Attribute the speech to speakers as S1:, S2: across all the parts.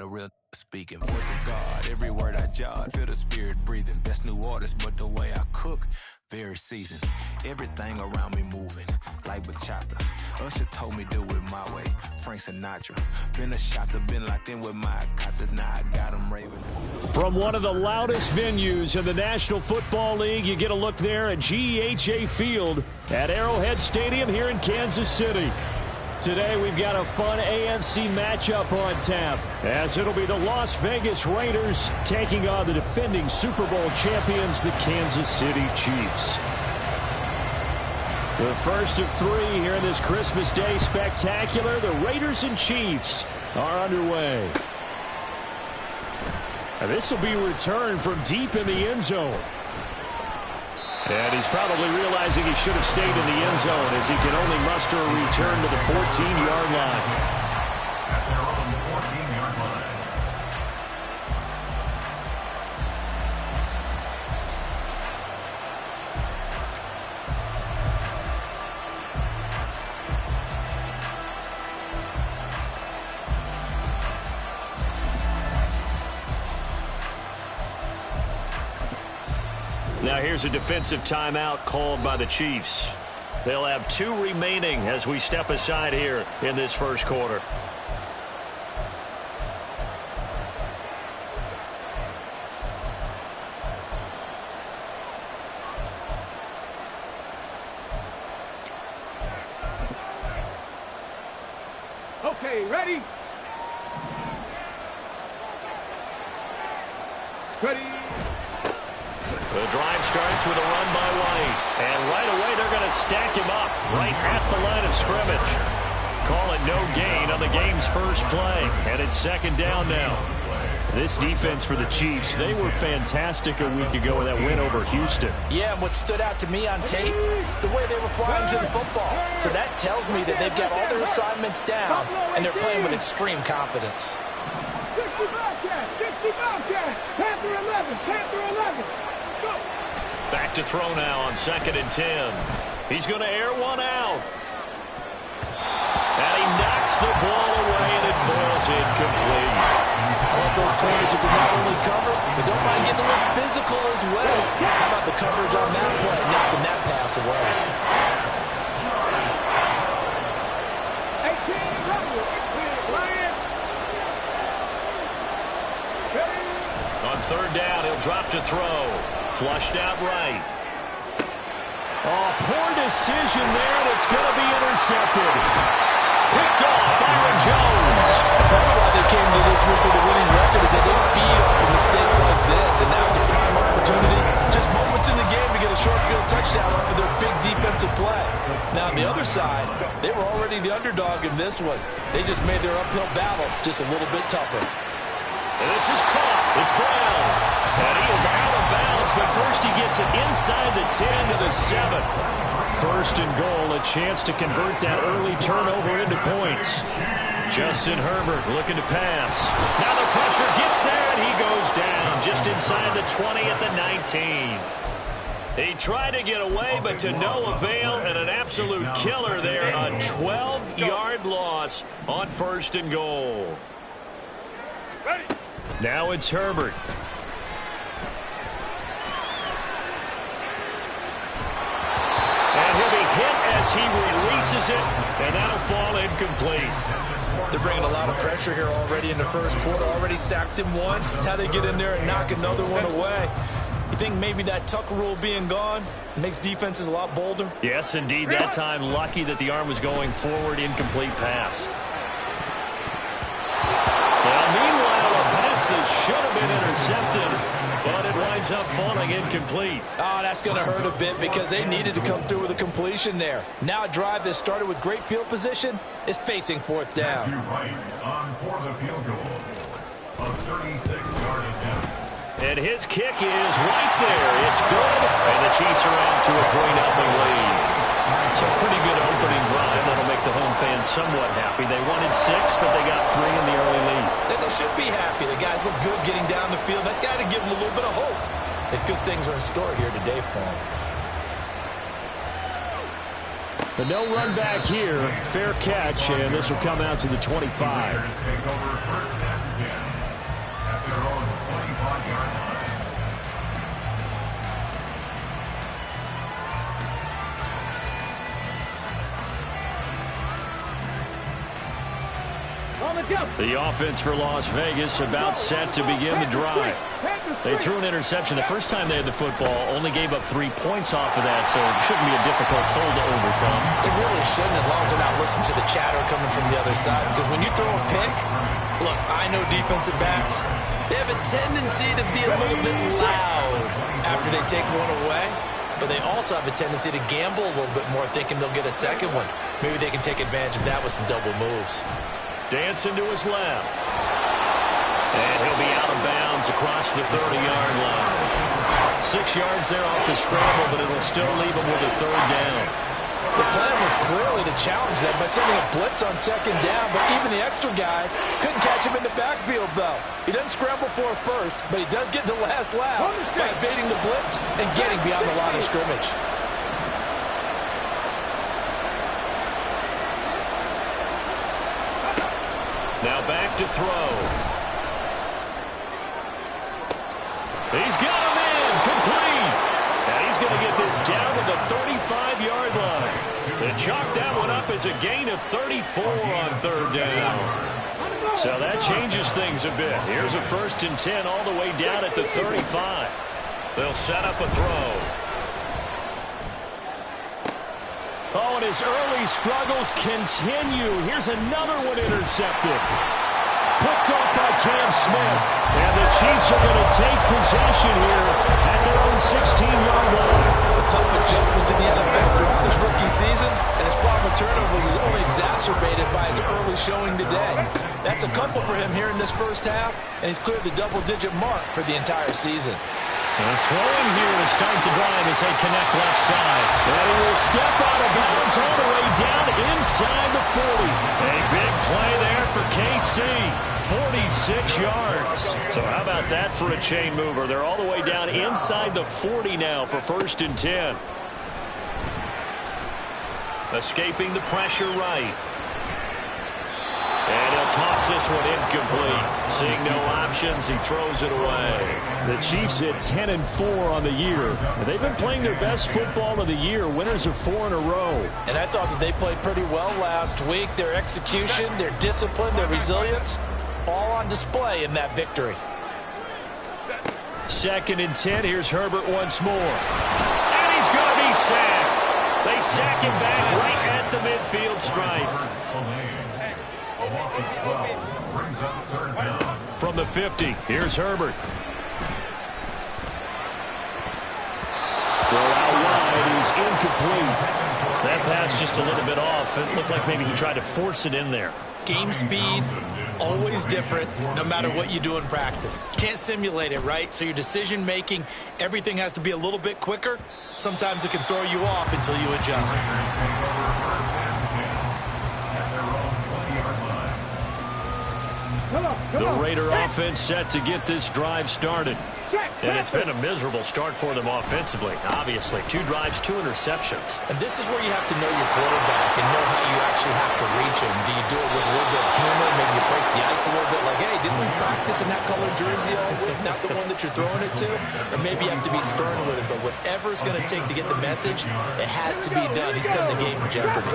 S1: real speaking. Voice of God, every word I jot. Feel the spirit breathing. Best new artist, but the way I cook, very seasoned. Everything around me moving, like bachata. Usher told me do it my way. Frank Sinatra. Been a shotter, been locked in with my cotters. Now I got them raving.
S2: From one of the loudest venues in the National Football League, you get a look there at GEHA Field at Arrowhead Stadium here in Kansas City. Today we've got a fun AFC matchup on tap, as it'll be the Las Vegas Raiders taking on the defending Super Bowl champions, the Kansas City Chiefs. The first of three here in this Christmas Day spectacular. The Raiders and Chiefs are underway. And this will be returned from deep in the end zone. And he's probably realizing he should have stayed in the end zone, as he can only muster a return to the 14-yard line.
S3: At their own 14-yard line.
S2: Now here's a defensive timeout called by the Chiefs. They'll have 2 remaining as we step aside here in this first quarter.
S4: Okay, ready? Ready?
S2: The drive starts with a run by White. And right away, they're going to stack him up right at the line of scrimmage. Call it no gain on the game's first play. And it's second down now. This defense for the Chiefs, they were fantastic a week ago in that win over Houston.
S5: Yeah, and what stood out to me on tape, the way they were flying to the football. So that tells me that they've got all their assignments down, and they're playing with extreme confidence.
S4: 60 Bobcat, 60 Bobcat, Panther 11, Panther 11. Go.
S2: Back to throw now on 2nd and 10. He's going to air one out. And he knocks the ball away, and it falls incomplete.
S5: I love those corners who can not only cover, but don't mind getting a little physical as well. How about the coverage on that play, knocking that pass away?
S4: 18, double, Lion.
S2: On 3rd down, he'll drop to throw. Flushed out right. Oh, poor decision there, and it's going to be intercepted. Picked off Byron Jones.
S5: Part of why they came to this week with a winning record is that they feed off of mistakes like this, and now it's a prime opportunity. Just moments in the game to get a short field touchdown off of their big defensive play. Now, on the other side, they were already the underdog in this one. They just made their uphill battle just a little bit tougher.
S2: And this is caught. It's Brown. And he is out of bounds, but first he gets it inside the 10 to the 7. First and goal, a chance to convert that early turnover into points. Justin Herbert looking to pass. Now the pressure gets there, and he goes down just inside the 20 at the 19. He tried to get away, but to no avail, and an absolute killer there. A 12-yard loss on 1st and goal. Now it's Herbert. And he'll be hit as he releases it, and that'll fall incomplete.
S5: They're bringing a lot of pressure here already in the first quarter. Already sacked him once. Now they get in there and knock another one away. You think maybe that Tucker rule being gone makes defenses a lot bolder?
S2: Yes, indeed. That time, lucky that the arm was going forward. Incomplete pass. Well, meanwhile, a pass that should have been intercepted, but it winds up falling incomplete.
S5: Oh, that's going to hurt a bit because they needed to come through with a completion there. Now a drive that started with great field position is facing 4th down.
S3: Right on for the field goal. A 36-yard attempt.
S2: And his kick is right there. It's good, and the Chiefs are out to a 3-0 lead. It's a pretty good opening drive that'll make the home fans somewhat happy. They wanted 6, but they got 3 in the early lead.
S5: And they should be happy. The guys look good getting down the field. That's got to give them a little bit of hope that good things are in store here today for them.
S2: But no run back here. Fair catch, and this will come out to the 25.
S3: Take over 1st and 10.
S2: The offense for Las Vegas about set to begin the drive. They threw an interception the first time they had the football, only gave up 3 points off of that, so it shouldn't be a difficult hole to overcome.
S5: It really shouldn't, as long as they're not listening to the chatter coming from the other side, because when you throw a pick, look, I know defensive backs, they have a tendency to be a little bit loud after they take one away, but they also have a tendency to gamble a little bit more, thinking they'll get a second one. Maybe they can take advantage of that with some double moves.
S2: Dancing to his left. And he'll be out of bounds across the 30-yard line. 6 yards there off the scramble, but it'll still leave him with a third down.
S5: The plan was clearly to challenge them by sending a blitz on second down, but even the extra guys couldn't catch him in the backfield, though. He doesn't scramble for it first, but he does get the last laugh by evading the blitz and getting beyond the line of scrimmage.
S2: Now back to throw. He's got him in, complete. And he's going to get this down to the 35-yard line. They chalked that one up as a gain of 34 on third down. So that changes things a bit. Here's a 1st and 10 all the way down at the 35. They'll set up a throw. Oh, and his early struggles continue. Here's another one intercepted. Picked off by Cam Smith. And the Chiefs are going to take possession here at their own 16-yard line.
S5: A tough adjustment to the NFL throughout his rookie season, and his problem with turnovers is only exacerbated by his early showing today. That's a couple for him here in this first half, and he's cleared the double-digit mark for the entire season.
S2: And throwing here to start the drive as they connect left side. And he will step out of bounds all the way down inside the 40. A big play there for KC. 46 yards. So how about that for a chain mover? They're all the way down inside the 40 now for 1st and 10. Escaping the pressure right. And he'll toss this one incomplete. Seeing no options, he throws it away. The Chiefs hit 10-4 on the year. They've been playing their best football of the year, winners of 4 in a row. And I thought that they played pretty well last week. Their execution, their discipline, their resilience, all on display in that victory. 2nd and 10. Here's Herbert once more. And he's going to be sacked. They sack him back right at the midfield stripe. From the 50, here's Herbert. Throw out wide is incomplete. That pass just a little bit off. It looked like maybe he tried to force it in there.
S5: Game speed, always different, no matter what you do in practice. Can't simulate it, right? So your decision-making, everything has to be a little bit quicker. Sometimes it can throw you off until you adjust.
S2: The Raider offense set to get this drive started. And it's been a miserable start for them offensively, obviously. 2 drives, 2 interceptions.
S5: And this is where you have to know your quarterback and know how you actually have to reach him. Do you do it with a little bit of humor? Maybe you break the ice a little bit like, hey, didn't we practice in that colored jersey all week? Not the one that you're throwing it to? Or maybe you have to be stern with it. But whatever it's going to take to get the message, it has to be done. He's putting the game in jeopardy.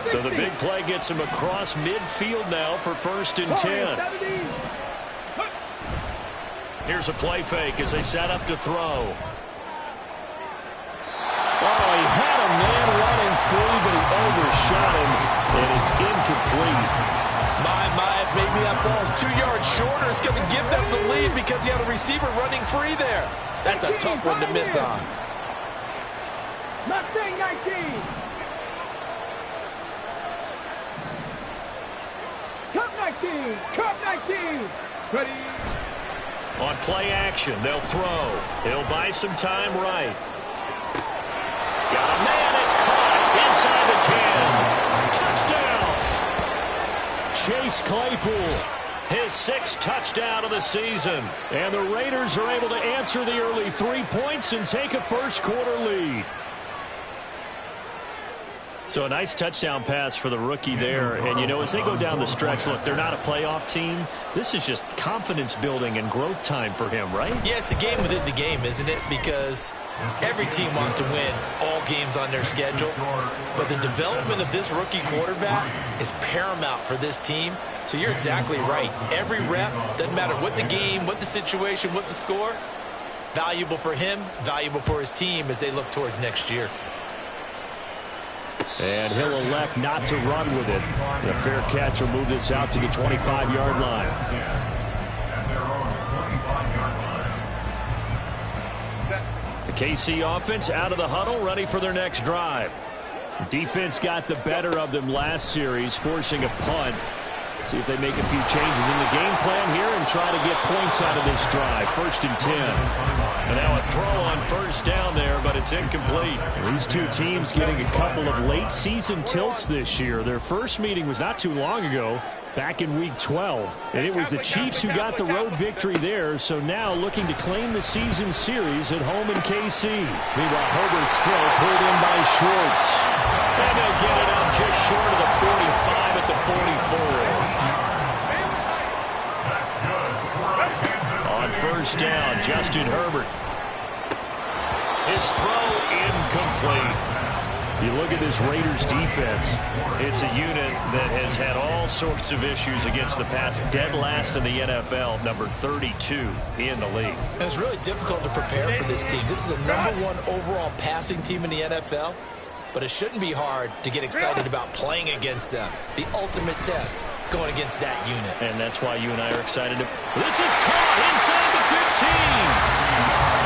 S2: So the big play gets him across midfield now for 1st and 10. Here's a play fake as they set up to throw. Oh, he had a man running free, but he overshot him, and it's incomplete.
S5: Maybe that ball's 2 yards shorter. It's going to give them the lead because he had a receiver running free there. That's a tough one to miss on.
S4: Mustang 19. Cup 19. Cup 19. Ready.
S2: On play action, they'll throw. He'll buy some time right. Got a man, it's caught inside the 10. Touchdown! Chase Claypool, his 6th touchdown of the season. And the Raiders are able to answer the early 3 points and take a first-quarter lead. So a nice touchdown pass for the rookie there. And, you know, as they go down the stretch, look, they're not a playoff team. This is just confidence building and growth time for him, right?
S5: Yeah, it's a game within the game, isn't it? Because Every team wants to win all games on their schedule, but the development of this rookie quarterback is paramount for this team. So you're exactly right. Every rep, doesn't matter what the game, what the situation, what the score, valuable for him, valuable for his team as they look towards next year.
S2: And he'll elect not to run with it. The fair catch will move this out to the 25-yard line. The KC offense out of the huddle, ready for their next drive. Defense got the better of them last series, forcing a punt. See if they make a few changes in the game plan here and try to get points out of this drive. 1st and 10. And now a throw on first down there, but it's incomplete. These two teams getting a couple of late season tilts this year. Their first meeting was not too long ago, back in week 12. And it was the Chiefs who got the road victory there, so now looking to claim the season series at home in KC. Meanwhile, Herbert's throw pulled in by Schwartz. And they'll get it up just short of the 45 at the 44. On first down, Justin Herbert. His throw incomplete. You look at this Raiders defense, it's a unit that has had all sorts of issues against the pass. Dead last in the NFL, number 32 in the league.
S5: And it's really difficult to prepare for this team. This is the #1 overall passing team in the NFL, but it shouldn't be hard to get excited about playing against them. The ultimate test going against that unit.
S2: And that's why you and I are excited. This is caught inside the 15.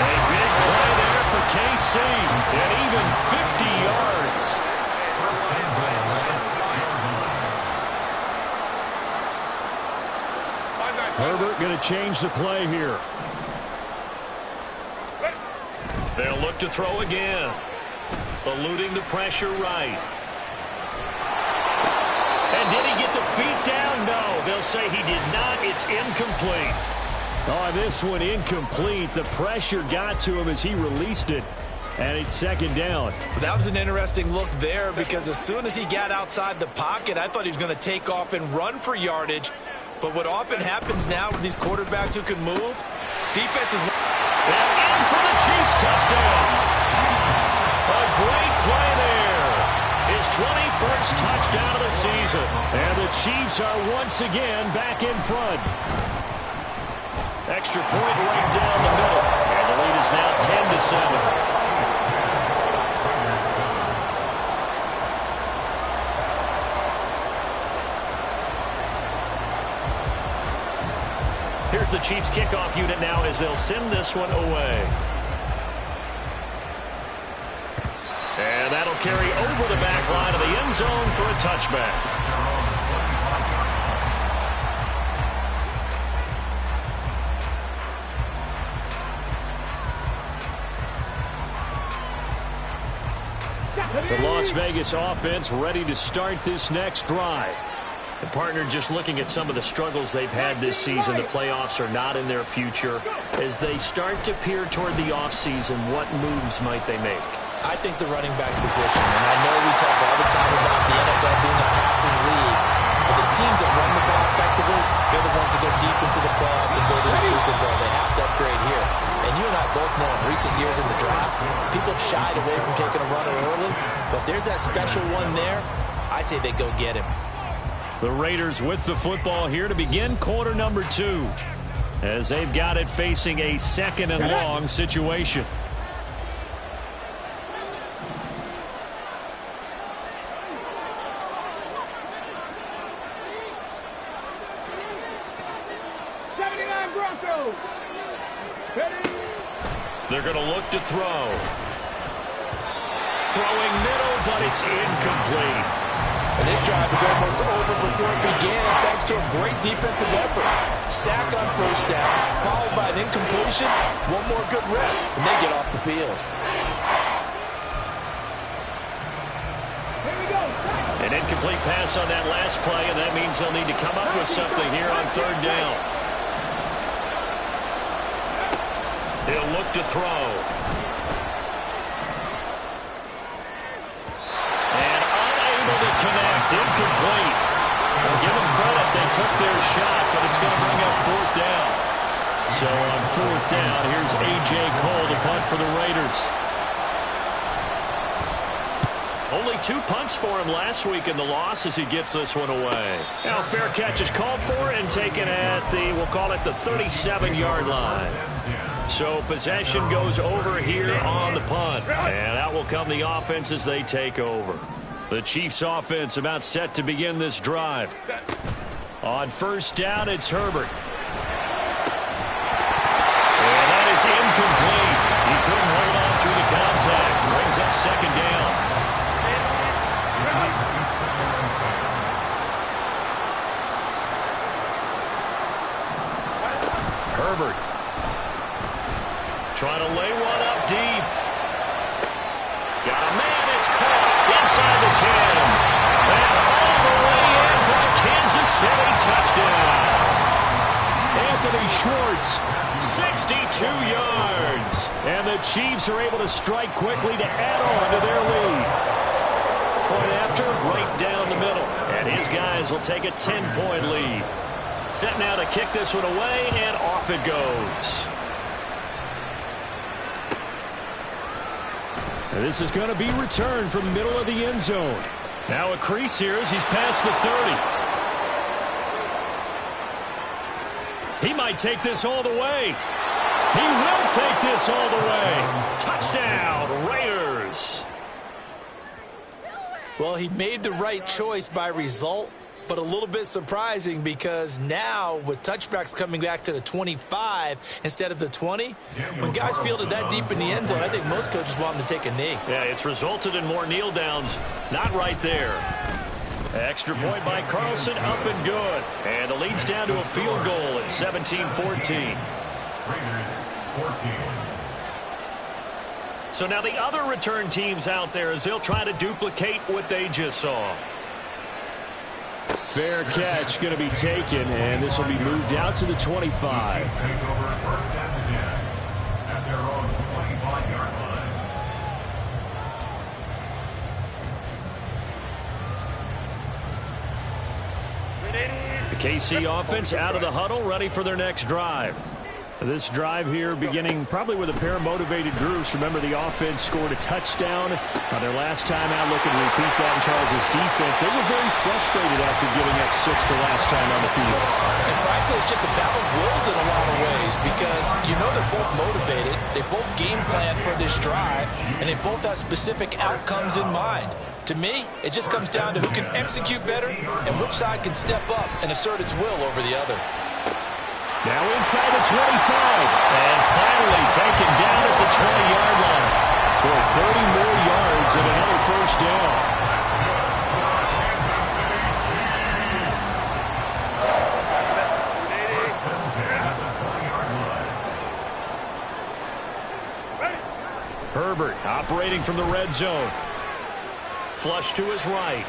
S2: A big play there for KC, and even 50 yards. Herbert going to change the play here. They'll look to throw again. Eluding the pressure right. And did he get the feet down? No. They'll say he did not. It's incomplete. Oh, this one incomplete. The pressure got to him as he released it. And it's 2nd down.
S5: That was an interesting look there because as soon as he got outside the pocket, I thought he was going to take off and run for yardage. But what often happens now with these quarterbacks who can move, defenses...
S2: And in for the Chiefs touchdown. A great play there. His 21st touchdown of the season. And the Chiefs are once again back in front. Extra point right down the middle. And the lead is now 10-7. Here's the Chiefs kickoff unit now as they'll send this one away. And that'll carry over the back line of the end zone for a touchback. The Las Vegas offense ready to start this next drive. The partner just looking at some of the struggles they've had this season. The playoffs are not in their future. As they start to peer toward the offseason, what moves might they make?
S5: I think the running back position, and I know we talk all the time about the NFL being a passing league, but the teams that run the ball effectively, they're the ones that go deep into the playoffs and go to the Super Bowl. They have to upgrade here. And you and I both know in recent years in the draft, people have shied away from taking a runner early, but if there's that special one there, I say they go get him.
S2: The Raiders with the football here to begin quarter number 2, as they've got it facing a 2nd and long situation. They're going to look to throw. Throwing middle, but it's incomplete.
S5: And this drive is almost over before it began thanks to a great defensive effort. Sack on first down, followed by an incompletion. One more good rep, and they get off the field.
S2: An incomplete pass on that last play, and that means they'll need to come up with something here on 3rd down. He'll look to throw. And unable to connect. Incomplete. We'll give them credit. They took their shot, but it's going to bring up 4th down. So on 4th down. Here's A.J. Cole to punt for the Raiders. Only 2 punts for him last week in the loss as he gets this one away. Now fair catch is called for and taken at the, we'll call it the 37-yard line. So possession goes over here on the punt. And out will come the offense as they take over. The Chiefs offense about set to begin this drive. On 1st down, it's Herbert. And that is incomplete. He couldn't hold on through the contact. Brings up 2nd down. Herbert trying to lay one up deep. Got a man, it's caught inside the 10. And all the way in for a Kansas City touchdown. Anthony Schwartz, 62 yards. And the Chiefs are able to strike quickly to add on to their lead. Point after, right down the middle. And his guys will take a 10-point lead. Set now to kick this one away, and off it goes. And this is going to be returned from the middle of the end zone. Now a crease here as he's past the 30. He might take this all the way. He will take this all the way. Touchdown, Raiders.
S5: Well, he made the right choice by result, but a little bit surprising because now with touchbacks coming back to the 25 instead of the 20, when guys fielded that deep in the end zone, I think most coaches want them to take a knee.
S2: Yeah, it's resulted in more kneel downs. Not right there. Extra point by Carlson, up and good. And the lead's down to a field goal at 17-14.
S3: Raiders 14.
S2: So now the other return teams out there as they'll try to duplicate what they just saw. Fair catch going to be taken, and this will be moved out to the 25.
S3: Take over 1st and 10 at their own 25-yard line.
S2: The KC offense out of the huddle, ready for their next drive. This drive here beginning probably with a pair of motivated groups. Remember, the offense scored a touchdown on their last time out. Looking to repeat that in Charles' defense. They were very frustrated after giving up 6 the last time on the field.
S5: And frankly, it's just a battle of wills in a lot of ways because you know they're both motivated. They both game plan for this drive, and they both have specific outcomes in mind. To me, it just comes down to who can execute better and which side can step up and assert its will over the other.
S2: Now inside the 25. And finally taken down at the 20-yard line. For 30 more yards and another 1st down. Herbert operating from the red zone. Flush to his right.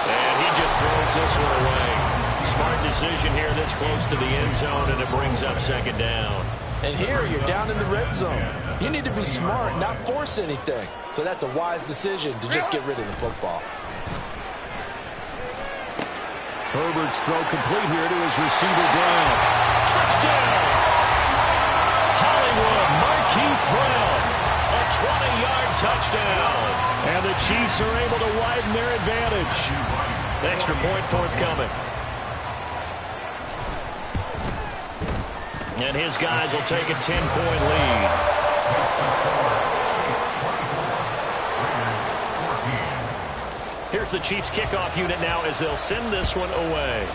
S2: And he just throws this one away. Smart decision here this close to the end zone, and it brings up 2nd down.
S5: And here you're down in the red zone. You need to be smart, not force anything. So that's a wise decision to just get rid of the football.
S2: Herbert's throw complete here to his receiver, Brown. Touchdown! Hollywood Marquise Brown. A 20-yard touchdown. And the Chiefs are able to widen their advantage. Extra point forthcoming. And his guys will take a 10-point lead. Here's the Chiefs kickoff unit now as they'll send this one away.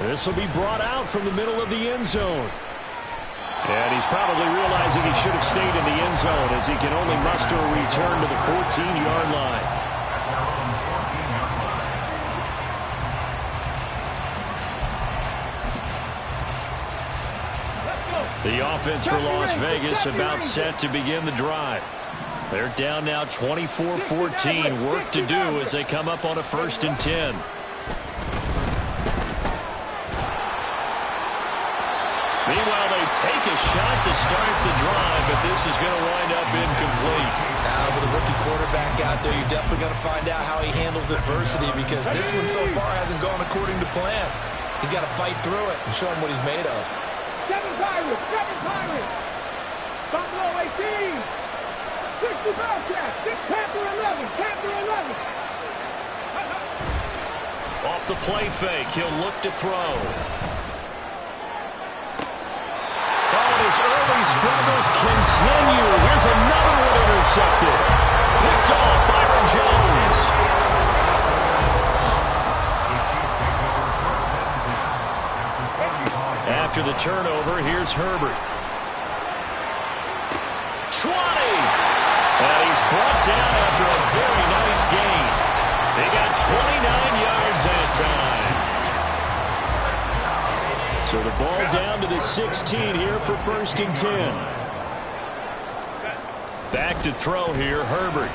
S2: This will be brought out from the middle of the end zone. And he's probably realizing he should have stayed in the end zone as he can only muster a return to the 14-yard line. The offense for Las Vegas about set to begin the drive. They're down now 24-14. Work to do as they come up on a 1st and 10. Meanwhile, they take a shot to start the drive, but this is going to wind up incomplete.
S5: With a rookie quarterback out there, you're definitely going to find out how he handles adversity, because this one so far hasn't gone according to plan. He's got to fight through it and show him what he's made of.
S4: 7 Pirates, 7 Pirates. Buffalo 18. 60 Bobcats, 6 Panther 11, Panther 11.
S2: Off the play fake, he'll look to throw. His early struggles continue. Here's another one intercepted. Picked off Byron Jones. After the turnover, here's Herbert. 20. And he's brought down after a very nice gain. They got 29 yards that time. So the ball down to the 16 here for 1st and 10. Back to throw here, Herbert.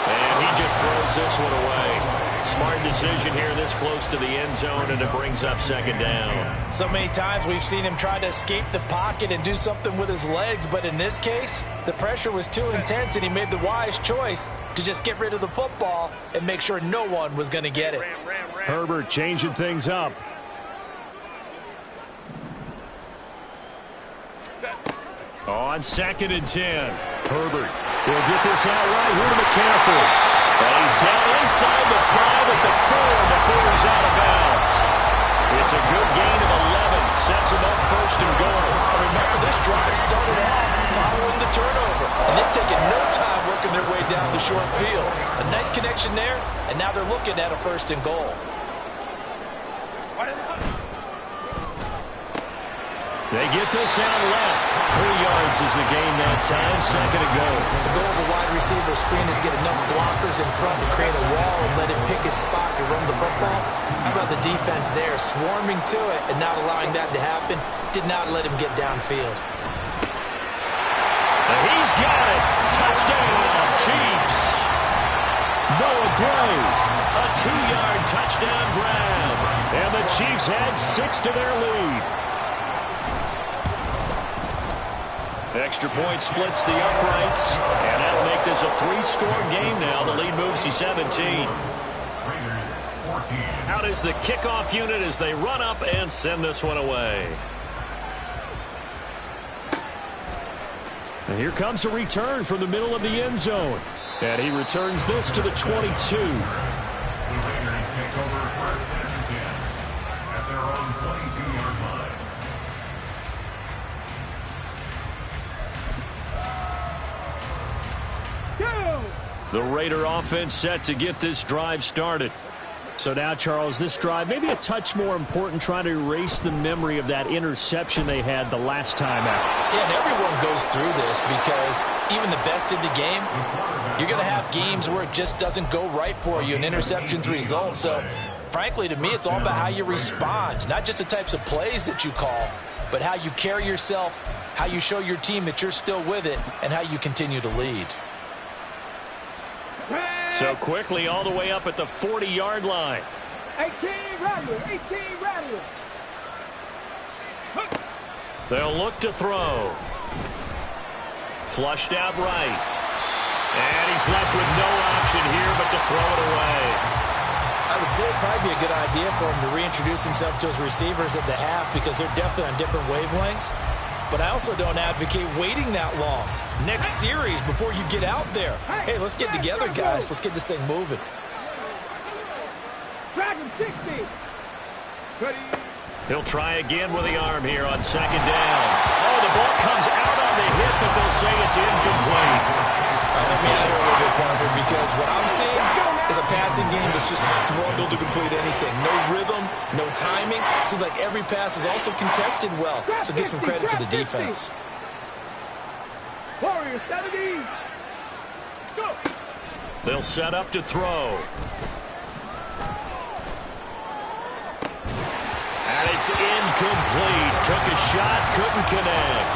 S2: And he just throws this one away. Smart decision here this close to the end zone, and it brings up 2nd down.
S5: So many times we've seen him try to escape the pocket and do something with his legs, but in this case, the pressure was too intense, and he made the wise choice to just get rid of the football and make sure no one was going to get it.
S2: Herbert changing things up. On 2nd and 10. Herbert will get this out right here to McCaffrey. And he's down inside the 5 at the 4 before he's out of bounds. It's a good gain of 11. Sets him up 1st and goal.
S5: Remember, this drive started off following the turnover, and they've taken no time working their way down the short field. A nice connection there, and now they're looking at a 1st and goal.
S2: They get this out left. 3 yards is the gain that time. 2nd to go.
S5: The goal of a wide receiver screen is get enough blockers in front to create a wall and let him pick his spot to run the football. How about the defense there, swarming to it and not allowing that to happen? Did not let him get downfield.
S2: And he's got it. Touchdown, Chiefs. Noah Gray, a 2-yard touchdown grab. And the Chiefs add 6 to their lead. Extra point splits the uprights, and that'll make this a 3-score game now. The lead moves to 17. Out is the kickoff unit as they run up and send this one away. And here comes a return from the middle of the end zone. And he returns this to the 22. The Raider offense set to get this drive started. So now, Charles, this drive maybe a touch more important, trying to erase the memory of that interception they had the last time out.
S5: Yeah, and everyone goes through this because even the best in the game, you're going to have games where it just doesn't go right for you, and interceptions result. So, frankly, to me, it's all about how you respond, not just the types of plays that you call, but how you carry yourself, how you show your team that you're still with it, and how you continue to lead.
S2: So quickly all the way up at the 40-yard line.
S4: 18 Rattler, 18 Rattler.
S2: They'll look to throw. Flushed out right. And he's left with no option here but to throw it away.
S5: I would say it'd probably be a good idea for him to reintroduce himself to his receivers at the half because they're definitely on different wavelengths. But I also don't advocate waiting that long. Next series before you get out there. Hey, let's get together, guys. Let's get this thing moving.
S4: Dragon 60.
S2: He'll try again with the arm here on 2nd down. Oh, the ball comes out on the hit, but they'll say it's incomplete.
S5: Help me out here a little bit, partner, because what I'm seeing is a passing game that's just struggled to complete anything. No rhythm, no timing. Seems like every pass is also contested well, so give some credit to the defense.
S4: Warriors 70. Go.
S2: They'll set up to throw. And it's incomplete. Took a shot, couldn't connect.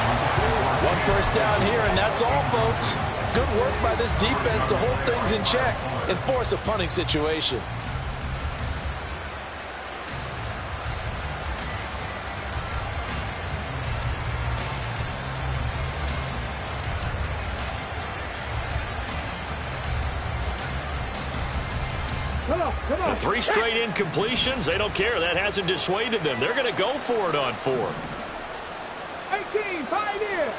S5: 1 first down here, and that's all, folks. Good work by this defense to hold things in check and force a punting situation.
S4: Come on.
S2: 3 straight incompletions, they don't care. That hasn't dissuaded them. They're going to go for it on 4th.
S4: 18, pioneer.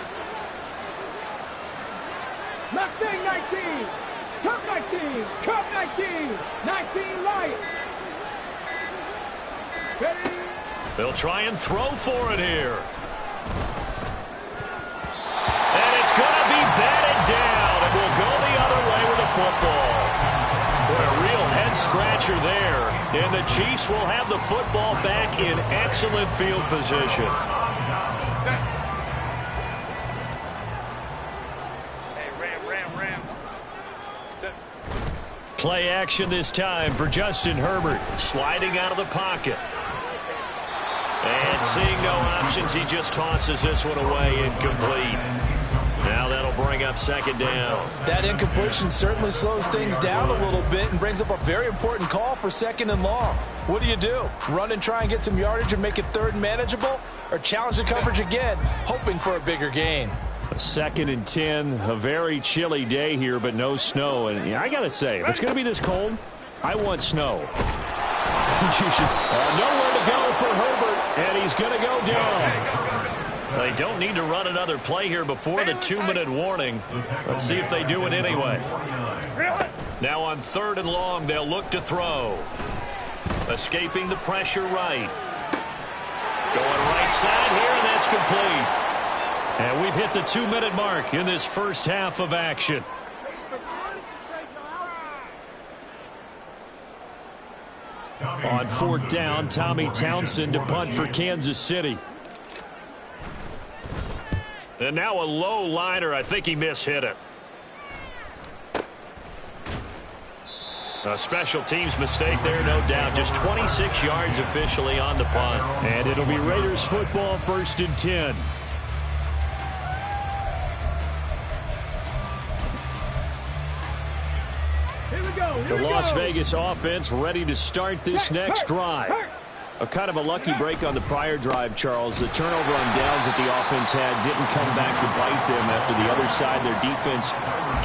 S4: Mustang 19. Cup 19. Cup 19. 19 light. Ready?
S2: They'll try and throw for it here. And it's going to be batted down, and we'll go the other way with the football. What a real head-scratcher there. And the Chiefs will have the football back in excellent field position. Play action this time for Justin Herbert, sliding out of the pocket. And seeing no options, he just tosses this one away, incomplete. Now that'll bring up 2nd down.
S5: That incompletion certainly slows things down a little bit and brings up a very important call for 2nd and long. What do? Run and try and get some yardage and make it 3rd and manageable? Or challenge the coverage again, hoping for a bigger gain?
S2: 2nd and 10, a very chilly day here, but no snow. And I got to say, if it's going to be this cold, I want snow. You should, nowhere to go for Herbert, and he's going to go down. They don't need to run another play here before the 2-minute warning. Let's see if they do it anyway. Now on 3rd and long, they'll look to throw. Escaping the pressure right. Going right side here, and that's complete. And we've hit the 2-minute mark in this first half of action. On 4th down, Tommy Townsend to punt for Kansas City. And now a low liner. I think he mishit it. A special teams mistake there, no doubt. Just 26 yards officially on the punt. And it'll be Raiders football, 1st and 10. The Las Vegas offense ready to start this next drive. A kind of a lucky break on the prior drive, Charles. The turnover on downs that the offense had didn't come back to bite them after the other side. Their defense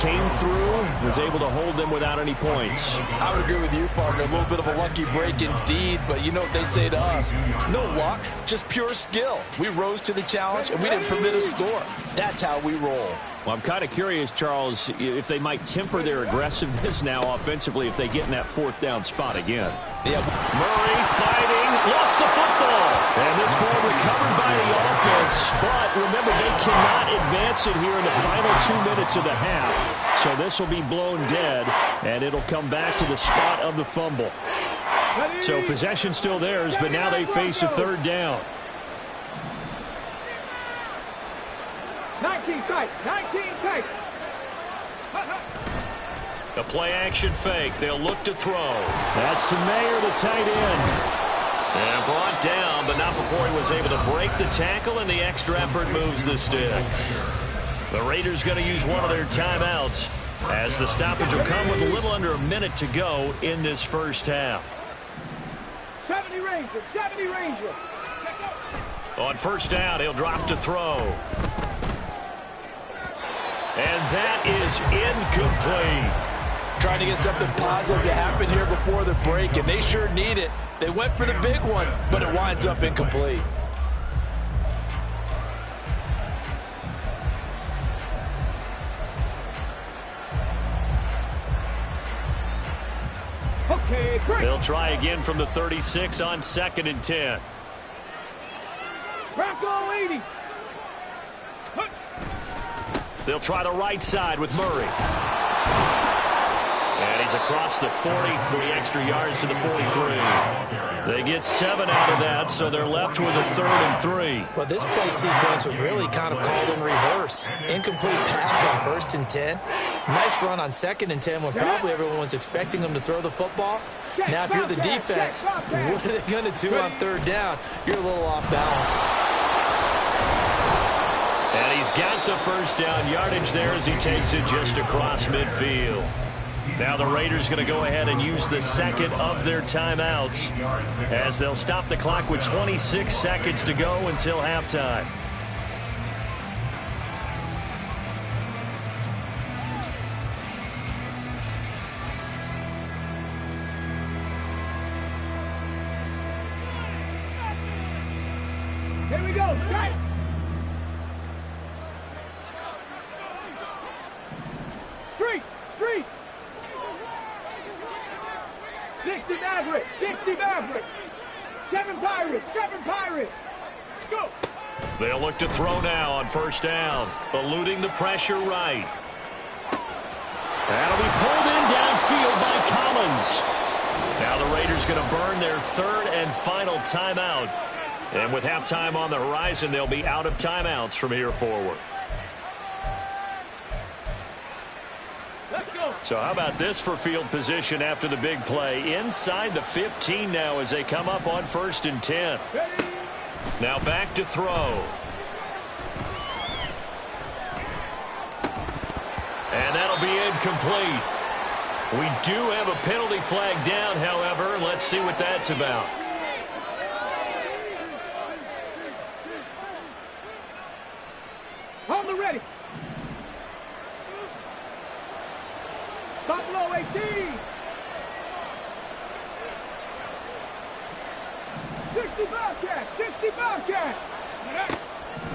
S2: came through, was able to hold them without any points.
S5: I would agree with you, partner. A little bit of a lucky break indeed, but you know what they'd say to us? No luck, just pure skill. We rose to the challenge, and we didn't permit a score. That's how we roll.
S2: Well, I'm kind of curious, Charles, if they might temper their aggressiveness now offensively if they get in that 4th down spot again.
S5: Yeah.
S2: Murray fighting, lost the football. And this ball recovered by the offense. But remember, they cannot advance it here in the final 2 minutes of the half. So this will be blown dead, and it'll come back to the spot of the fumble. So possession still theirs, but now they face a 3rd down.
S4: 19 tight. 19 tight.
S2: The play action fake. They'll look to throw. That's the Mayer, the tight end. And brought down, but not before he was able to break the tackle, and the extra effort moves the sticks. The Raiders going to use one of their timeouts as the stoppage will come with a little under a minute to go in this first half.
S4: 70 Rangers. 70 Rangers.
S2: On 1st down, he'll drop to throw. And that is incomplete.
S5: Trying to get something positive to happen here before the break, and they sure need it. They went for the big one, but it winds up incomplete.
S4: Okay, great.
S2: They'll try again from the 36 on 2nd and 10.
S4: Bronco 80.
S2: They'll try the right side with Murray. And he's across the 40, 3 extra yards to the 43. They get 7 out of that, so they're left with a 3rd and 3.
S6: Well, this play sequence was really kind of called in reverse. Incomplete pass on 1st and 10. Nice run on 2nd and 10 when probably everyone was expecting them to throw the football. Now, if you're the defense, what are they going to do on 3rd down? You're a little off balance.
S2: And he's got the 1st down yardage there as he takes it just across midfield. Now the Raiders going to go ahead and use the 2nd of their timeouts as they'll stop the clock with 26 seconds to go until halftime.
S4: Here we go. Strike. Street. 60 Maverick. 60 Maverick. 7 Pirates. Go.
S2: They'll look to throw now on first down, eluding the pressure right. That'll be pulled in downfield by Collins. Now the Raiders going to burn their third and final timeout. And with halftime on the horizon, they'll be out of timeouts from here forward.
S4: Let's go.
S2: So how about this for field position after the big play? Inside the 15 now as they come up on 1st and 10.
S4: Ready.
S2: Now back to throw. And that'll be incomplete. We do have a penalty flag down, however. Let's see what that's about.
S4: On the ready. Buffalo 18. 60 Bobcats.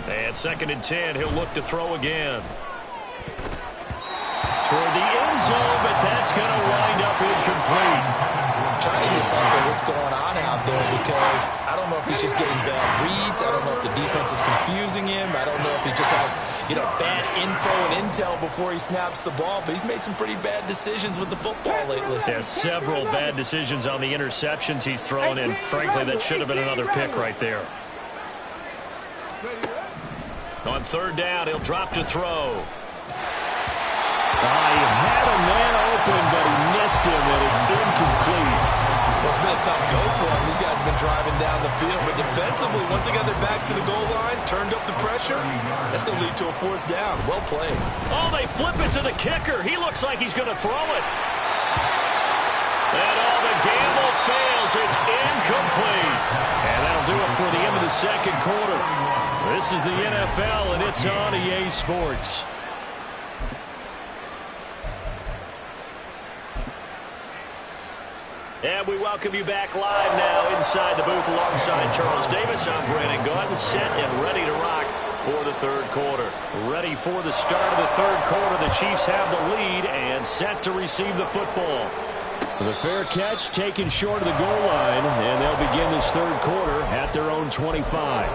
S2: And 2nd and 10, he'll look to throw again. Toward the end zone, but that's going to wind up incomplete.
S6: I'm trying to decipher what's going on out there because I don't know if he's just getting bad reads. I don't know if the defense is confusing him. I don't know if he just has, bad info and intel before he snaps the ball. But he's made some pretty bad decisions with the football lately.
S2: Yeah, several bad decisions on the interceptions he's thrown, and frankly, that should have been another pick right there. On 3rd down, he'll drop to throw. He had a man open, but he missed him, and it's incomplete.
S6: Well, it's been a tough go for him. These guys have been driving down the field, but defensively, once they got their backs to the goal line, turned up the pressure, that's going to lead to a 4th down. Well played.
S2: Oh, they flip it to the kicker. He looks like he's going to throw it. And the gamble fails. It's incomplete. And that'll do it for the end of the 2nd quarter. This is the NFL, and it's on EA Sports. And we welcome you back live now inside the booth alongside Charles Davis. I'm Brandon Gordon, set and ready to rock for the 3rd quarter. Ready for the start of the 3rd quarter. The Chiefs have the lead and set to receive the football. The fair catch taken short of the goal line, and they'll begin this 3rd quarter at their own 25.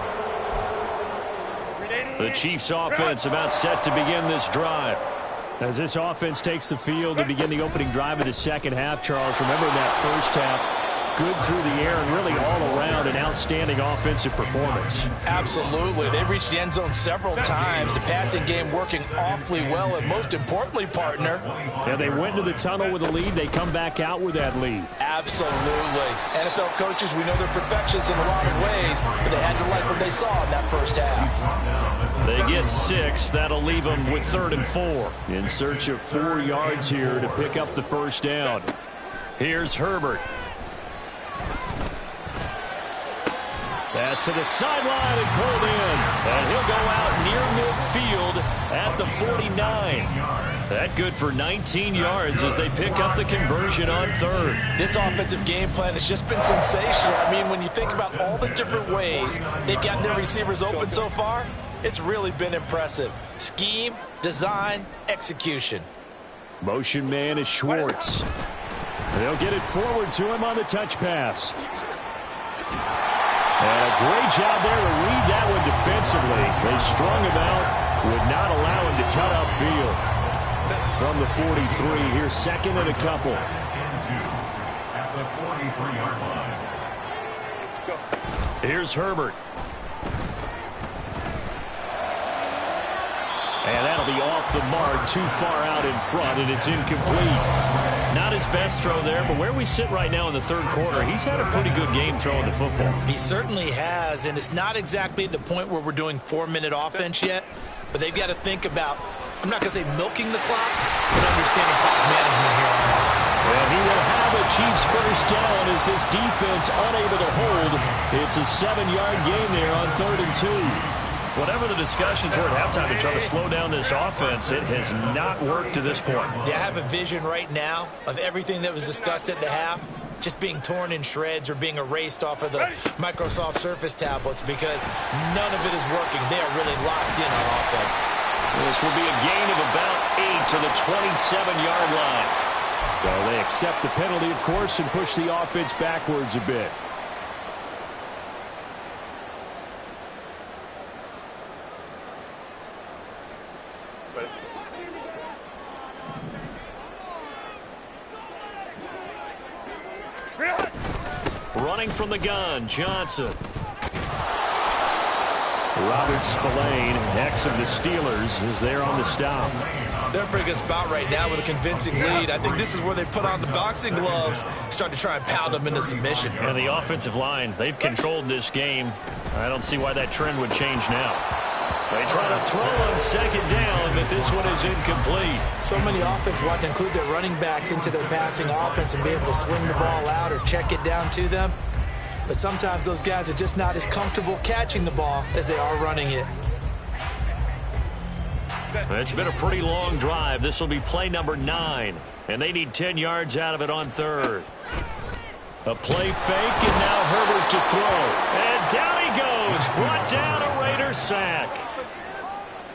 S2: The Chiefs offense about set to begin this drive. As this offense takes the field to begin the opening drive of the 2nd half, Charles, remember that 1st half, good through the air and really all around an outstanding offensive performance.
S6: Absolutely. They reached the end zone several times. The passing game working awfully well, and most importantly, partner.
S2: Yeah, they went into the tunnel with a lead. They come back out with that lead.
S6: Absolutely. NFL coaches, we know they're perfectionists in a lot of ways, but they had to like what they saw in that 1st half.
S2: They get 6. That'll leave them with 3rd and 4. In search of 4 yards here to pick up the 1st down. Here's Herbert. Pass to the sideline and pulled in. And he'll go out near midfield at the 49. That good for 19 yards as they pick up the conversion on 3rd.
S6: This offensive game plan has just been sensational. I mean, when you think about all the different ways they've gotten their receivers open so far, it's really been impressive. Scheme, design, execution.
S2: Motion man is Schwartz. They'll get it forward to him on the touch pass. And a great job there to read that one defensively. They strung him out, would not allow him to cut upfield. From the 43, here's 2nd and a couple.
S3: At the 43-yard line.
S2: Here's Herbert. And that'll be off the mark, too far out in front, and it's incomplete. Not his best throw there, but where we sit right now in the 3rd quarter, he's had a pretty good game throwing the football.
S6: He certainly has, and it's not exactly at the point where we're doing 4-minute offense yet, but they've got to think about, I'm not going to say milking the clock, but understanding clock management here on out.
S2: And he will have a Chiefs 1st down as this defense unable to hold. It's a 7-yard gain there on 3rd and 2. Whatever the discussions were at halftime to try to slow down this offense, it has not worked to this point.
S6: Yeah, I have a vision right now of everything that was discussed at the half just being torn in shreds or being erased off of the Microsoft Surface tablets because none of it is working. They are really locked in on offense.
S2: This will be a gain of about 8 to the 27-yard line. Well, they accept the penalty, of course, and push the offense backwards a bit. Running from the gun, Johnson. Robert Spillane, ex of the Steelers, is there on the stop.
S6: They're in a pretty good spot right now with a convincing lead. I think this is where they put on the boxing gloves, start to try and pound them into submission.
S2: And the offensive line, they've controlled this game. I don't see why that trend would change now. They try to throw on second down, but this one is incomplete.
S6: So many offenses want to include their running backs into their passing offense and be able to swing the ball out or check it down to them. But sometimes those guys are just not as comfortable catching the ball as they are running it.
S2: It's been a pretty long drive. This will be play number 9, and they need 10 yards out of it on third. A play fake, and now Herbert to throw. And down he goes. Brought down, a Raider sack.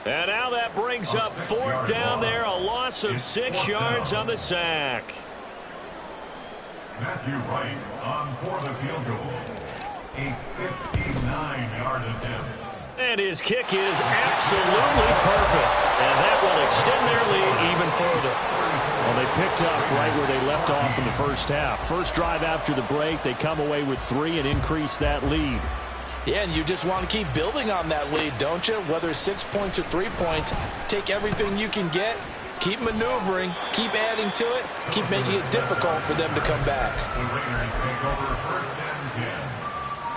S2: And now that brings up fourth down there, a loss of 6 yards on the sack.
S3: Matthew Wright on for the field goal. A 59-yard attempt.
S2: And his kick is absolutely perfect. And that will extend their lead even further. Well, they picked up right where they left off in the first half. First drive after the break, they come away with 3 and increase that lead.
S6: Yeah, and you just want to keep building on that lead, don't you? Whether it's 6 points or 3 points, take everything you can get, keep maneuvering, keep adding to it, keep making it difficult for them to come back.
S3: The Raiders take over first and 10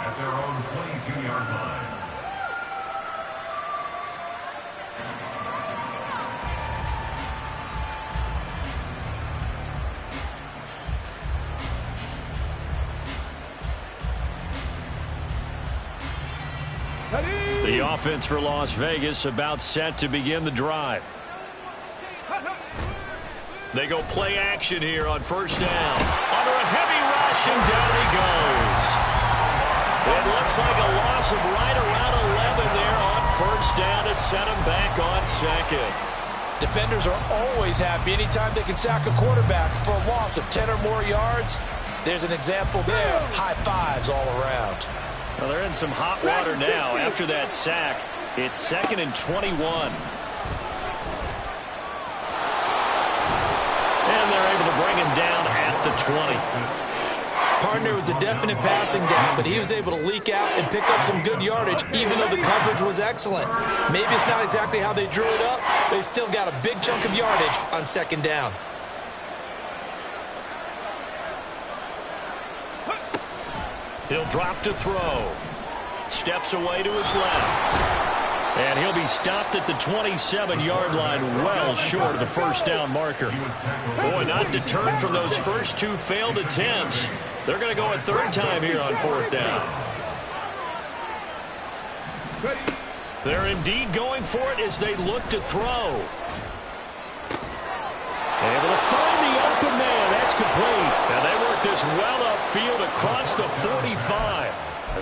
S3: at their own 22-yard line.
S2: The offense for Las Vegas about set to begin the drive. They go play action here on first down. Under a heavy rush, and down he goes. It looks like a loss of right around 11 there on first down to set him back on second.
S6: Defenders are always happy anytime they can sack a quarterback for a loss of 10 or more yards. There's an example there. High fives all around.
S2: Well, they're in some hot water now. After that sack, it's 2nd and 21. And they're able to bring him down at the 20.
S6: Partner was a definite passing down, but he was able to leak out and pick up some good yardage, even though the coverage was excellent. Maybe it's not exactly how they drew it up, but they still got a big chunk of yardage on second down.
S2: He'll drop to throw. Steps away to his left. And he'll be stopped at the 27-yard line, well short of the first down marker. Boy, not deterred from those first 2 failed attempts. They're going to go a third time here on fourth down. They're indeed going for it as they look to throw. Able to find the open man. That's complete. And they work this well upfield across the 45.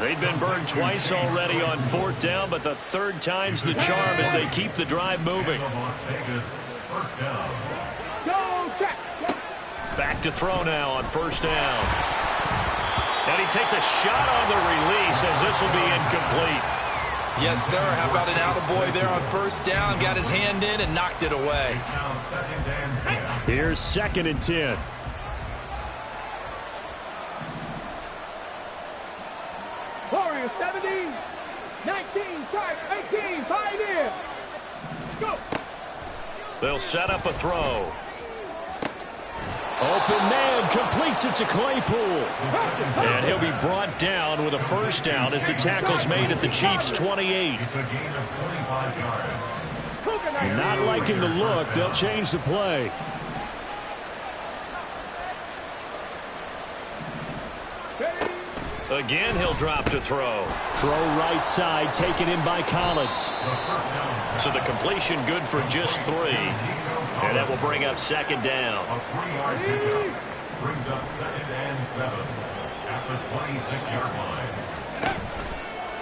S2: They've been burned twice already on fourth down, but the third time's the charm as they keep the drive moving. Back to throw now on first down. And he takes a shot on the release as this will be incomplete.
S6: Yes, sir. How about an attaboy there on first down? Got his hand in and knocked it away.
S2: Here's 2nd and 10.
S4: Warriors 70, 19, 18, 5 in. Go.
S2: They'll set up a throw. Open man completes it to Claypool. And he'll be brought down with a first down as the tackle's made at the Chiefs' 28.
S3: It's a gain of 25 yards.
S2: Not liking the look, they'll change the play. Again, he'll drop to throw. Throw right side, taken in by Collins. So the completion good for just 3. And that will bring up second down.
S3: A 3-yard pickup brings up 2nd and 7 at the 26-yard line.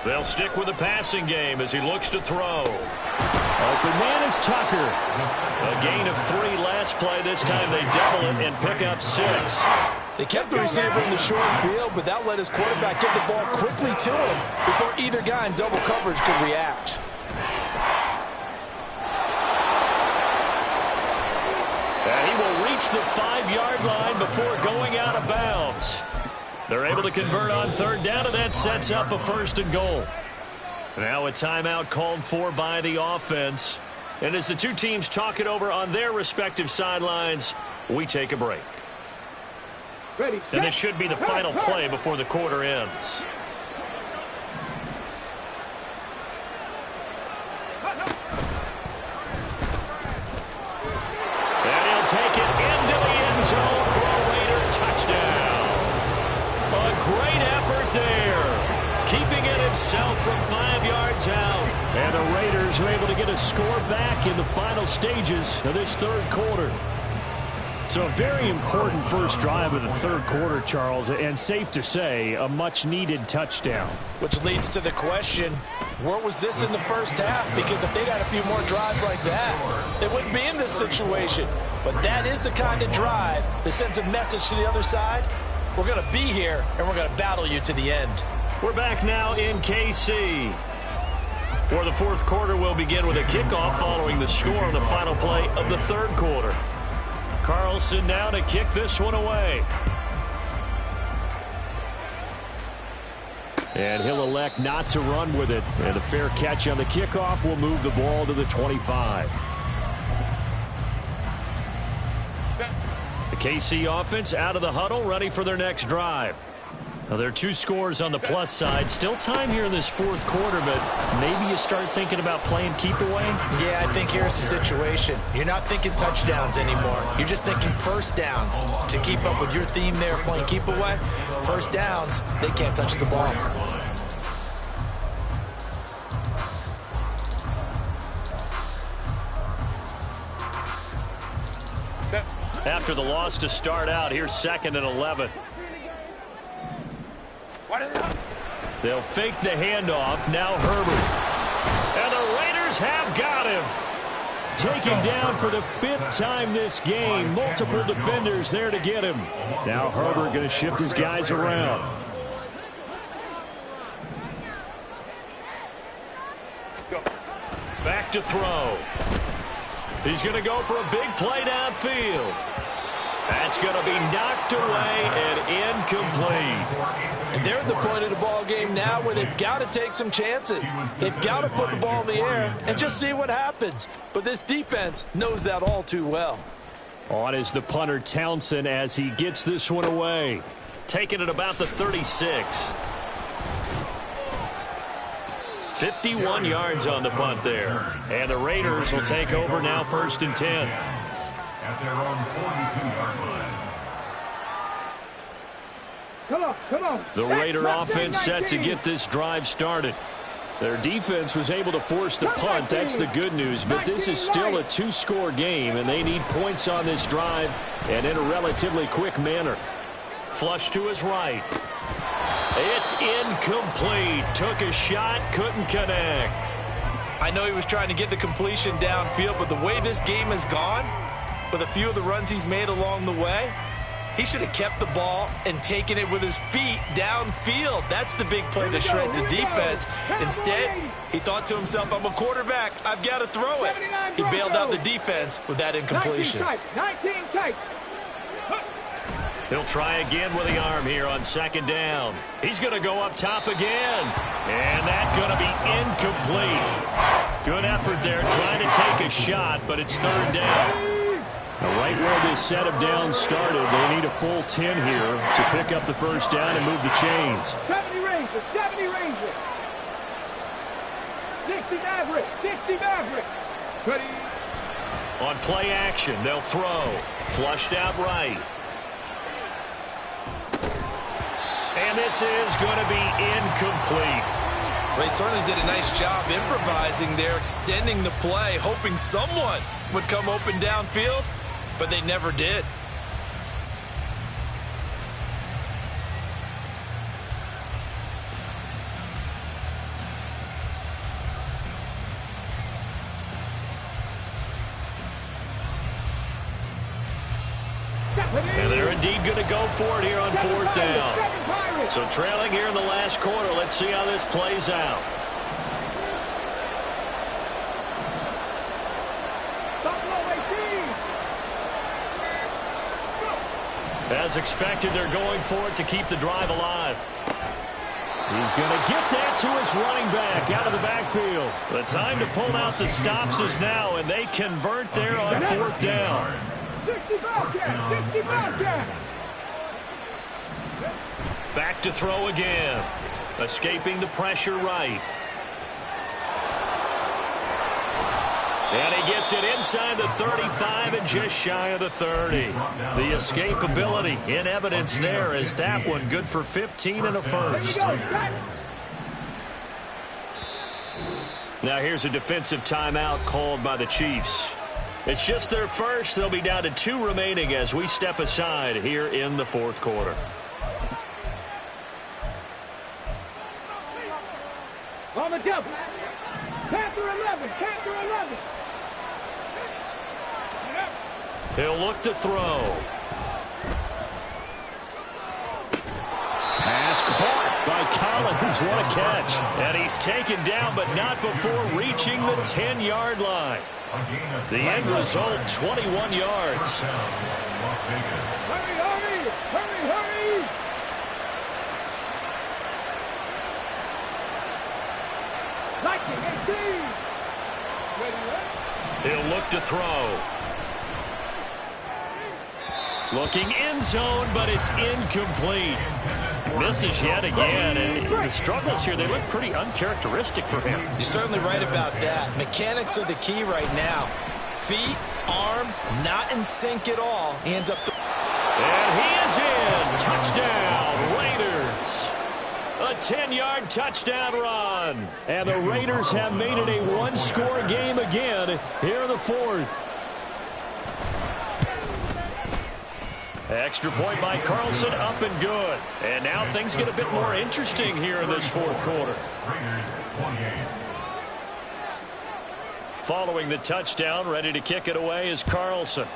S2: They'll stick with the passing game as he looks to throw. Open man is Tucker. A gain of 3 last play. This time they double it and pick up 6.
S5: They kept the receiver in the short field, but that let his quarterback get the ball quickly to him before either guy in double coverage could react.
S2: And he will reach the 5-yard line before going out of bounds. They're able to convert on 3rd down, and that sets up a 1st and goal. Now a timeout called for by the offense. And as the two teams talk it over on their respective sidelines, we take a break.
S4: Ready,
S2: And this should be the final play before the quarter ends. And he'll take it into the end zone for a Raider touchdown. A great effort there, keeping it himself from 5 yards out. And the Raiders are able to get a score back in the final stages of this 3rd quarter. So a very important first drive of the 3rd quarter, Charles, and safe to say, a much-needed touchdown.
S5: Which leads to the question, where was this in the first half? Because if they'd had a few more drives like that, they wouldn't be in this situation. But that is the kind of drive that sends a message to the other side. We're going to be here, and we're going to battle you to the end.
S2: We're back now in KC, where the 4th quarter will begin with a kickoff following the score on the final play of the 3rd quarter. Carlson now to kick this one away. And he'll elect not to run with it. And a fair catch on the kickoff will move the ball to the 25. The KC offense out of the huddle, ready for their next drive. Now, there are 2 scores on the plus side. Still time here in this 4th quarter, but maybe you start thinking about playing keep away?
S6: Yeah, I think here's the situation. You're not thinking touchdowns anymore. You're just thinking first downs. To keep up with your theme there, playing keep away, first downs, they can't touch the ball.
S2: After the loss to start out, here's 2nd and 11. They'll fake the handoff. Now Herbert. And the Raiders have got him. Taken down for the 5th time this game. Multiple defenders there to get him. Now Herbert going to shift his guys around. Back to throw. He's going to go for a big play downfield. That's going to be knocked away and incomplete.
S5: And they're at the point of the ball game now where they've got to take some chances. They've got to put the ball in the air and just see what happens. But this defense knows that all too well.
S2: On is the punter Townsend as he gets this one away. Taking it about the 36. 51 yards on the punt there. And the Raiders will take over now 1st and 10.
S3: At their own 42-yard line.
S4: Come on.
S2: The Raider offense set to get this drive started. Their defense was able to force the punt. That's the good news. But this is still a 2-score game, and they need points on this drive and in a relatively quick manner. Flush to his right. It's incomplete. Took a shot, couldn't connect.
S6: I know he was trying to get the completion downfield, but the way this game has gone, with a few of the runs he's made along the way, he should have kept the ball and taken it with his feet downfield. That's the big play that shreds the defense. Instead, he thought to himself, I'm a quarterback. I've got to throw it. He bailed out the defense with that incompletion.
S4: 19 tight.
S2: He'll try again with the arm here on 2nd down. He's going to go up top again. And that's going to be incomplete. Good effort there trying to take a shot, but it's 3rd down. Right where this set of downs started, they need a full 10 here to pick up the 1st down and move the chains.
S4: 70 Rangers, 70 Rangers. 60 Maverick, 60 Maverick. Ready.
S2: On play action, they'll throw. Flushed out right. And this is going to be incomplete.
S5: Well, he certainly did a nice job improvising there, extending the play, hoping someone would come open downfield, but they never did.
S2: And they're indeed going to go for it here on fourth down. So trailing here in the last quarter. Let's see how this plays out. As expected, they're going for it to keep the drive alive. He's going to get that to his running back out of the backfield. The time to pull out the stops is now, and they convert there on fourth down.
S4: 60 Bobcats!
S2: Back to throw again. Escaping the pressure right. And he gets it inside the 35 and just shy of the 30. The escapability in evidence there is that one good for 15 and a first. Now here's a defensive timeout called by the Chiefs. It's just their first. They'll be down to 2 remaining as we step aside here in the fourth quarter.
S4: On the double. Panther 11. Panther 11.
S2: He'll look to throw. Pass caught by Collins. What a catch. And he's taken down, but not before reaching the 10-yard line. The end result, 21 yards.
S4: Hurry, hurry! Hurry, hurry! Lightning 18!
S2: He'll look to throw. Looking end zone, but it's incomplete. Misses yet again, and the struggles here, they look pretty uncharacteristic for him.
S5: You're certainly right about that. Mechanics are the key right now. Feet, arm, not in sync at all. He ends up...
S2: And he is in. Touchdown, Raiders. A 10-yard touchdown run. And the Raiders have made it a one-score game again here in the fourth. Extra point by Carlson, up and good. And now things get a bit more interesting here in this fourth quarter. Following the touchdown, ready to kick it away is Carlson.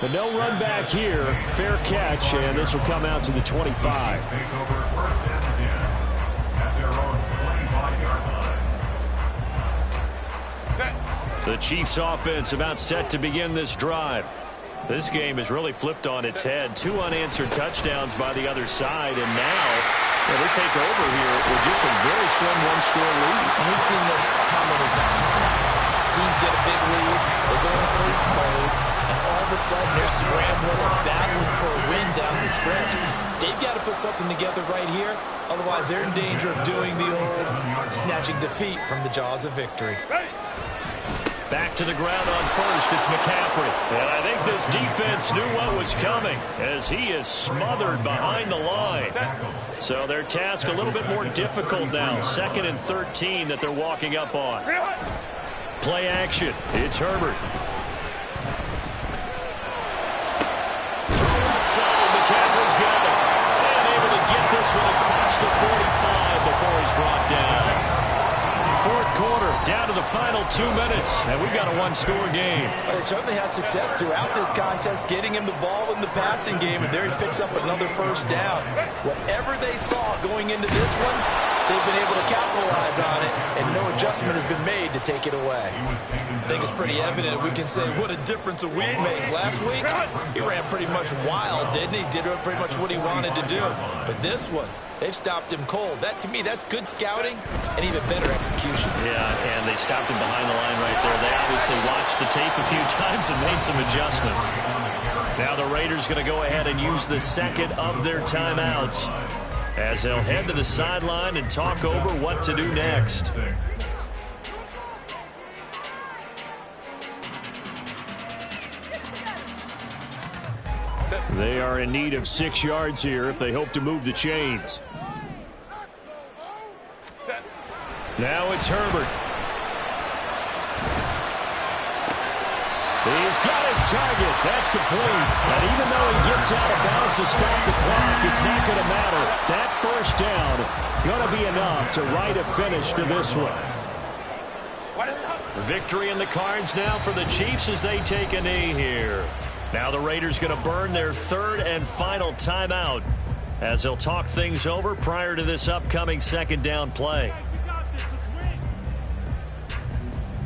S2: But no run back here. Fair catch, and this will come out to the 25. The Chiefs offense about set to begin this drive. This game is really flipped on its head. 2 unanswered touchdowns by the other side, and now they take over here with just a very slim one-score lead.
S5: And we've seen this how many times now? Teams get a big lead, they go into coast mode, and all of a sudden they're scrambling and battling for a win down the stretch. They've got to put something together right here, otherwise they're in danger of doing the old snatching defeat from the jaws of victory.
S2: Back to the ground on first, it's McCaffrey. And I think this defense knew what was coming as he is smothered behind the line. So their task a little bit more difficult now. 2nd and 13 that they're walking up on. Play action. It's Herbert. Throw outside. McCaffrey's got it. And able to get this one across the 45 before he's brought down. Fourth quarter, down to the final 2 minutes, and we've got a one-score game.
S5: Well, they certainly had success throughout this contest, getting him the ball in the passing game, and there he picks up another first down. Whatever they saw going into this one, they've been able to capitalize on it, and no adjustment has been made to take it away. I think it's pretty evident. We can say what a difference a week makes. Last week, he ran pretty much wild, didn't he? Did pretty much what he wanted to do. But this one, they've stopped him cold. That, to me, that's good scouting and even better execution.
S2: Yeah, and they stopped him behind the line right there. They obviously watched the tape a few times and made some adjustments. Now the Raiders going to go ahead and use the second of their timeouts as they'll head to the sideline and talk over what to do next. They are in need of 6 yards here if they hope to move the chains. Now it's Herbert. He's got his target. That's complete. And even though he gets out of bounds to stop the clock, it's not going to matter. That first down going to be enough to write a finish to this one. Victory in the cards now for the Chiefs as they take a knee here. Now the Raiders going to burn their 3rd and final timeout as they'll talk things over prior to this upcoming 2nd down play.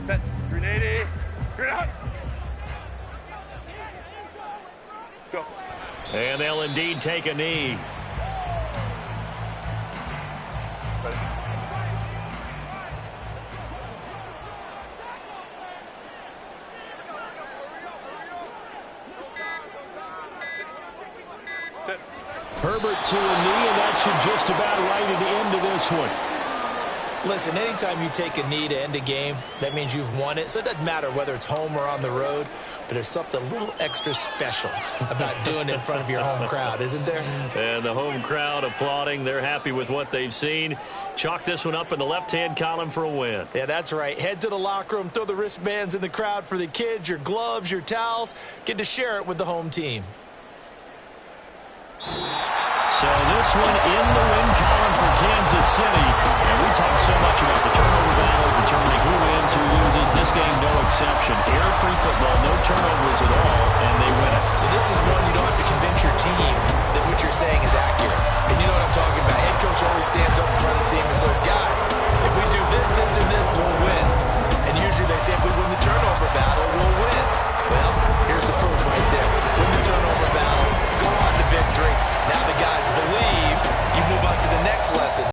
S7: Set. 380. You're out. Go.
S2: And they'll indeed take a knee. Herbert to a knee, and that should just about write the end of this one.
S6: Listen, anytime you take a knee to end a game, that means you've won it. So it doesn't matter whether it's home or on the road, but there's something a little extra special about doing it in front of your home crowd, isn't there?
S2: And the home crowd applauding. They're happy with what they've seen. Chalk this one up in the left-hand column for a win.
S6: Yeah, that's right. Head to the locker room, throw the wristbands in the crowd for the kids, your gloves, your towels. Get to share it with the home team.
S2: So this one in the win column for Kansas City. And we talk so much about the turnover battle, determining who wins, who loses.